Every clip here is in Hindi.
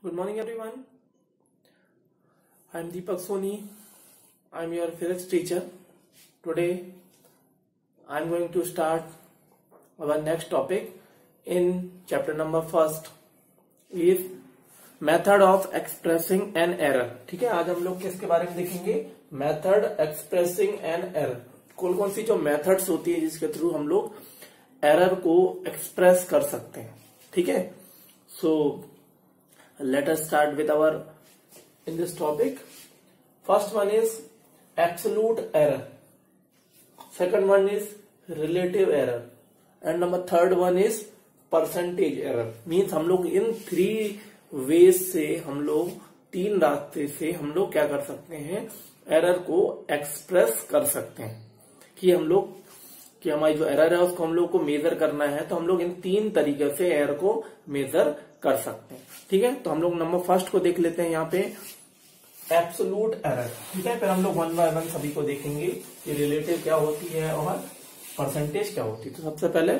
Good morning, everyone. I am Deepak Soni. I am your physics teacher. Today, I am going to start our next topic in chapter number first is method of expressing an error. ठीक है, आज हम लोग किसके बारे में देखेंगे? Method expressing an error. कौन कौन सी जो मेथड्स होती है जिसके थ्रू हम लोग एरर को एक्सप्रेस कर सकते हैं. ठीक है, सो let us start with our in this topic. First one is absolute error, second one is relative error, and number third one is percentage error. Means हम लोग इन 3 ways से हम लोग 3 रास्ते से हम लोग क्या कर सकते हैं, एरर को एक्सप्रेस कर सकते हैं. कि हम लोग कि हमारी जो एरर है उसको हम लोग को मेजर करना है, तो हम लोग इन 3 तरीके से एरर को मेजर कर सकते हैं. ठीक है, तो हम लोग नंबर फर्स्ट को देख लेते हैं यहाँ पे एब्सोल्यूट एरर. ठीक है, फिर हम लोग 1 बाय 1 सभी को देखेंगे कि रिलेटिव क्या होती है और परसेंटेज क्या होती है. तो सबसे पहले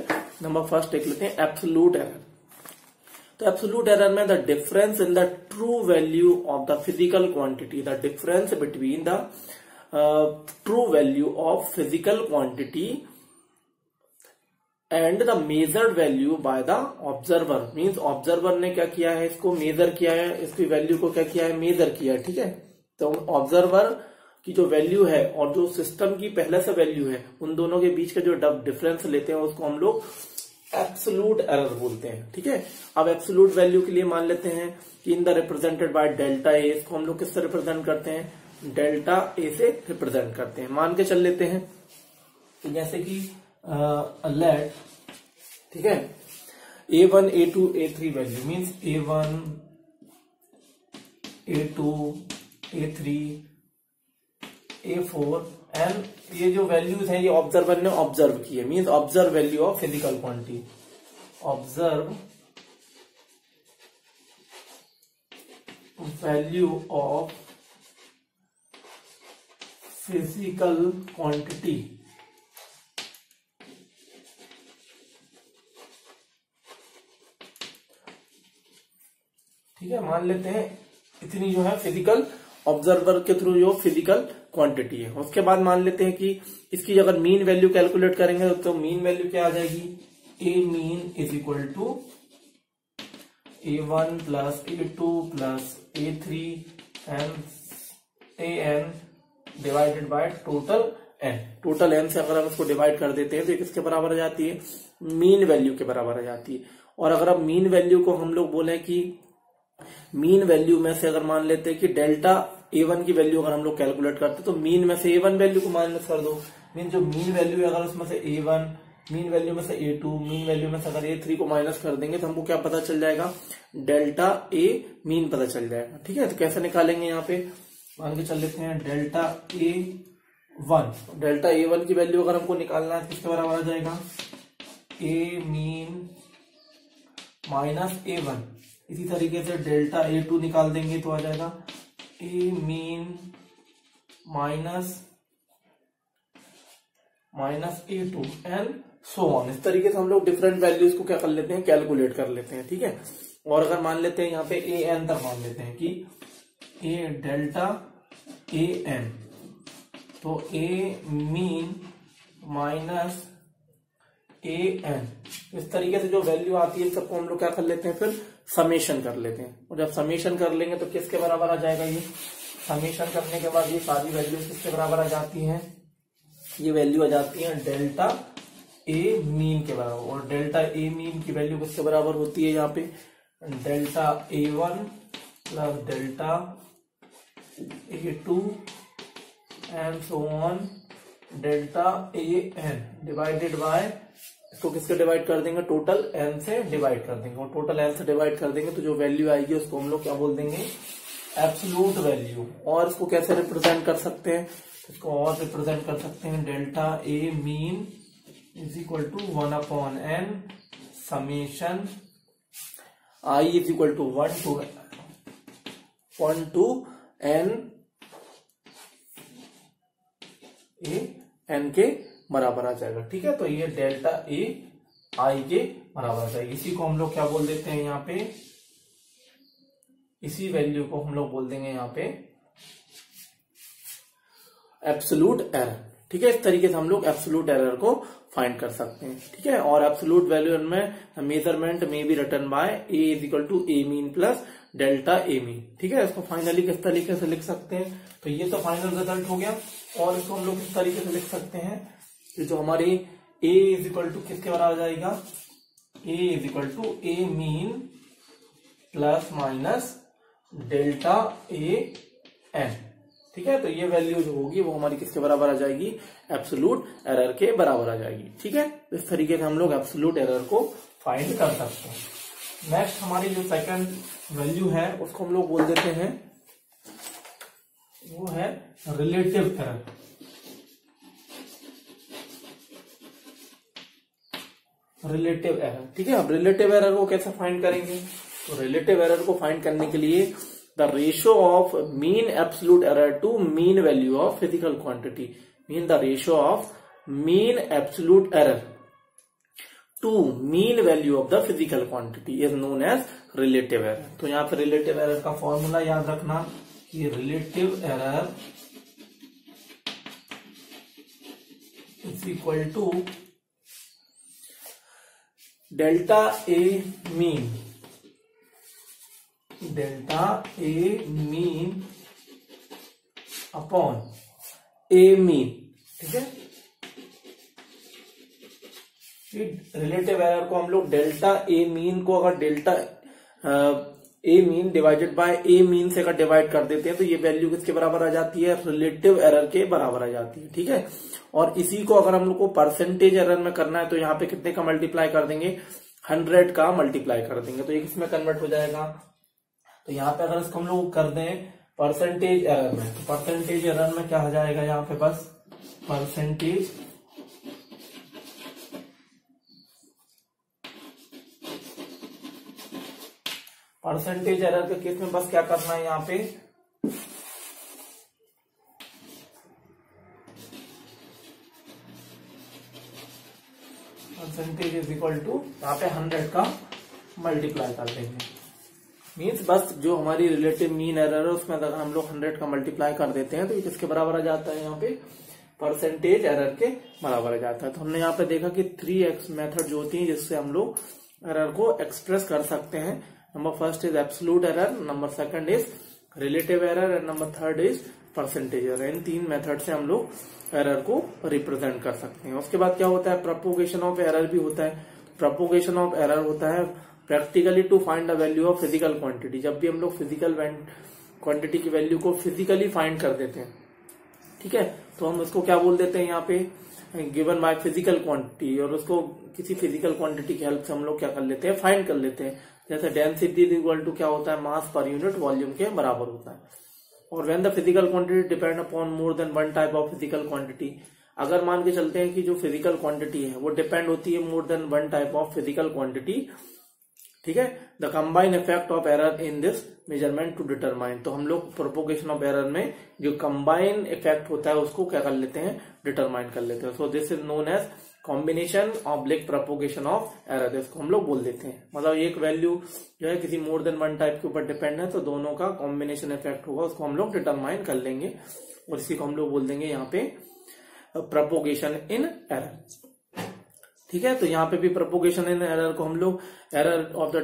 नंबर फर्स्ट देख लेते हैं एब्सोल्यूट एरर. तो एब्सोल्यूट एरर में the difference in the true value of the physical quantity, the difference between the true value of physical quantity and the measured value by the observer. Means observer ने क्या किया है, इसको मेजर किया है, इसकी वैल्यू को क्या किया है, मेजर किया है. ठीक है, तो ऑब्जर्वर की जो वैल्यू है और जो सिस्टम की पहले से वैल्यू है, उन दोनों के बीच का जो डिफरेंस लेते हैं उसको हम लोग एब्सोल्यूट एरर बोलते हैं. ठीक है, अब एब्सोल्यूट वैल्यू के लिए मान लेते हैं कि in the represented by delta A. इसको हम लोग किससे रिप्रेजेंट करते हैं, डेल्टा ए से रिप्रेजेंट करते हैं. मान के चल लेते हैं जैसे कि लेट, ठीक है, A1, A2, A3 value means A1, A2, A3, A4 and ये जो वैल्यूज हैं ये ऑब्जर्वर ने ऑब्जर्व की है. Means observe value of physical quantity, observe value of physical quantity. ठीक है, मान लेते हैं इतनी जो है फिजिकल ऑब्जर्वर के थ्रू जो फिजिकल क्वांटिटी है. उसके बाद मान लेते हैं कि इसकी अगर मीन वैल्यू कैलकुलेट करेंगे तो मीन वैल्यू क्या आ जाएगी, A mean is equal to A1 plus A2 plus A3 and AN divided by total N. Total N से अगर हम इसको डिवाइड कर देते हैं तो किसके बराबर आ जाती है, मीन वैल्यू के बराबर आ जाती है. और अगर अब मीन वैल्यू को हम लोग बोले कि मीन वैल्यू में से अगर मान लेते हैं कि डेल्टा A1 की वैल्यू अगर हम लोग कैलकुलेट करते तो मीन में से A1 वैल्यू को माइनस कर दो. मीन जो मीन वैल्यू है अगर उसमें से A1, मीन वैल्यू में से A2, मीन वैल्यू में से अगर A3 को माइनस कर देंगे तो हमको क्या पता चल जाएगा, डेल्टा A मीन पता चल जाएगा. ठीक है, तो कैसे निकालेंगे, यहाँ पे मान के चल लेते हैं डेल्टा A1. डेल्टा A1 की वैल्यू अगर हमको निकालना है किसके बराबर आ जाएगा, A मीन माइनस A1. इसी तरीके से डेल्टा A2 निकाल देंगे तो आ जाएगा A mean minus A2 and so on. इस तरीके से हम लोग डिफरेंट वैल्यूज को क्या कर लेते हैं, कैलकुलेट कर लेते हैं. ठीक है, और अगर मान लेते हैं यहाँ पे AN तक मान लेते हैं कि A डेल्टा AN, तो A मीन माइनस AN. इस तरीके से जो वैल्यू आती है सबको हम लोग क्या कर लेते हैं, फिर समेशन कर लेते हैं. और जब समेशन कर लेंगे तो किसके बराबर आ जाएगा, ये समेशन करने के बाद ये सारी वैल्यू किसके बराबर आ जाती हैं, ये वैल्यू आ जाती है डेल्टा A मीन के बराबर. और डेल्टा A मीन की वैल्यू किसके बराबर होती है, यहाँ पे delta A1 plus delta A2 and so on delta AN divided bye, इसको किससे डिवाइड कर देंगे, टोटल एन से डिवाइड कर देंगे. और टोटल एन से डिवाइड कर देंगे तो जो वैल्यू आएगी उसको हम लोग क्या बोल देंगे, एब्सोल्यूट वैल्यू. और इसको कैसे रिप्रेजेंट कर सकते हैं, इसको और रिप्रेजेंट कर सकते हैं delta A mean is equal to 1 upon n summation I is equal to 1 to n n के बराबर आ जाएगा. ठीक है, तो ये डेल्टा A I के बराबर आ जाएगी. इसी को हम लोग क्या बोल देते हैं यहाँ पे, इसी वैल्यू को हम लोग बोल देंगे यहाँ पे एब्सोल्यूट एरर। ठीक है, इस तरीके से हम लोग एब्सोल्यूट एरर को फाइंड कर सकते हैं। ठीक है, और एब्सोल्यूट वैल्यू में मेजरमेंट में be written by A is equal to A mean plus delta A mean. ठीक है, इसको फाइनली किस तरीके से लिख सकते हैं, तो ये तो फाइनल रिजल्ट हो गया। और इसको हम लोग किस तरीके से लिख सकते हैं कि जो हमारी ए इज इक्वल टू किसके बराबर जाएगा, A is equal to A mean plus minus delta A N. ठीक है, तो ये वैल्यू जो होगी वो हमारी किसके बराबर आ जाएगी, एब्सोल्यूट एरर के बराबर आ जाएगी। ठीक है, इस तरीके से हम लोग एब्सोल्यूट एरर को फाइंड कर सकते हैं। नेक्स्ट हमारी जो सेकंड वैल्यू है उसको हम लोग बोल देते हैं, वो है रिलेटिव एरर। रिलेटिव एरर, ठीक है, अब रिलेटिव एरर को कैसे फाइंड करेंगे, तो रिलेटिव एरर को फाइंड करने के लिए the ratio of mean absolute error to mean value of physical quantity, mean the ratio of mean absolute error to mean value of the physical quantity is known as relative error। तो यहाँ पे relative error का फॉर्मूला याद रखना कि relative error is equal to delta A mean, delta A mean upon A mean. ठीक है, रिलेटिव एरर को हम लोग डेल्टा ए मीन को अगर delta A mean divided by A mean से अगर डिवाइड कर देते हैं तो ये वैल्यू किसके बराबर आ जाती है, रिलेटिव एरर के बराबर आ जाती है। ठीक है, और इसी को अगर हम लोग को परसेंटेज एरर में करना है तो यहाँ पे कितने का मल्टीप्लाई कर देंगे, 100 का मल्टीप्लाई कर देंगे, तो ये किसमें कन्वर्ट हो जाएगा, तो यहाँ पे अगर इसको हम लोग कर दें परसेंटेज एरर में, तो परसेंटेज एरर में क्या हो जाएगा, यहाँ पे बस परसेंटेज एरर के केस में बस क्या करना है, यहाँ पे परसेंटेज इज इक्वल टू यहाँ पे 100 का मल्टीप्लाई कर देंगे। मीन्स बस जो हमारी रिलेटिव मीन एरर है उसमें अगर हम लोग 100 का मल्टीप्लाई कर देते हैं तो ये किसके बराबर आ जाता है, यहाँ पे परसेंटेज एरर के बराबर आ जाता है। तो हमने यहाँ पे देखा कि 3x मेथड जो होती है जिससे हम लोग एरर को एक्सप्रेस कर सकते हैं। Number first is absolute error, number second is relative error and number third is percentage error. In 3 method से हम लोग एरर को रिप्रेजेंट कर सकते हैं। उसके बाद क्या होता है, प्रोपोगेशन ऑफ एरर भी होता है। प्रोपोगेशन ऑफ एरर होता है practically to find the value of physical quantity. जब भी हम लोग फिजिकल क्वांटिटी की वैल्यू को फिजिकली फाइंड कर देते हैं, ठीक है, तो हम उसको क्या बोल देते हैं, यहाँ पे गिवन बाय फिजिकल क्वांटिटी, और उसको किसी फिजिकल क्वांटिटी की हेल्प से हम लोग क्या कर लेते हैं, फाइंड कर लेते हैं। जैसे डेंसिटी इज इक्वल टू क्या होता है, मास पर यूनिट वॉल्यूम के बराबर होता है। और when the physical quantity depend upon more than one type of physical quantity, अगर मान के चलते हैं कि जो फिजिकल क्वांटिटी है वो डिपेंड होती है more than one type of physical quantity, ठीक है, the combine effect of error in this measurement to determine. तो हम लोग प्रोपोगेशन ऑफ एरर में जो कंबाइन इफेक्ट होता है उसको क्या कर लेते हैं, डिटरमाइन कर लेते हैं। So this is known as combination oblique propagation of error, इसको हम लोग बोल देते हैं। मतलब एक वैल्यू जो है किसी मोर देन वन टाइप के ऊपर डिपेंड है तो दोनों का कॉम्बिनेशन इफेक्ट होगा, उसको हम लोग डिटरमाइन कर लेंगे और इसी को हम लोग बोल देंगे यहाँ पे प्रोपोगेशन इन एरर। ठीक है, तो यहाँ पे भी प्रोपोगेशन इन एरर को हम लोग error of the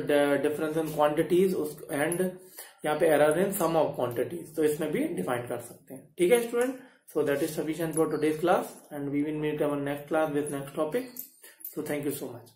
difference in quantities and यहाँ पे error in sum of quantities, तो इसमें भी डिफाइन कर सकते हैं। ठीक है student, so that is sufficient for today's class and we will meet our next class with next topic. So thank you so much.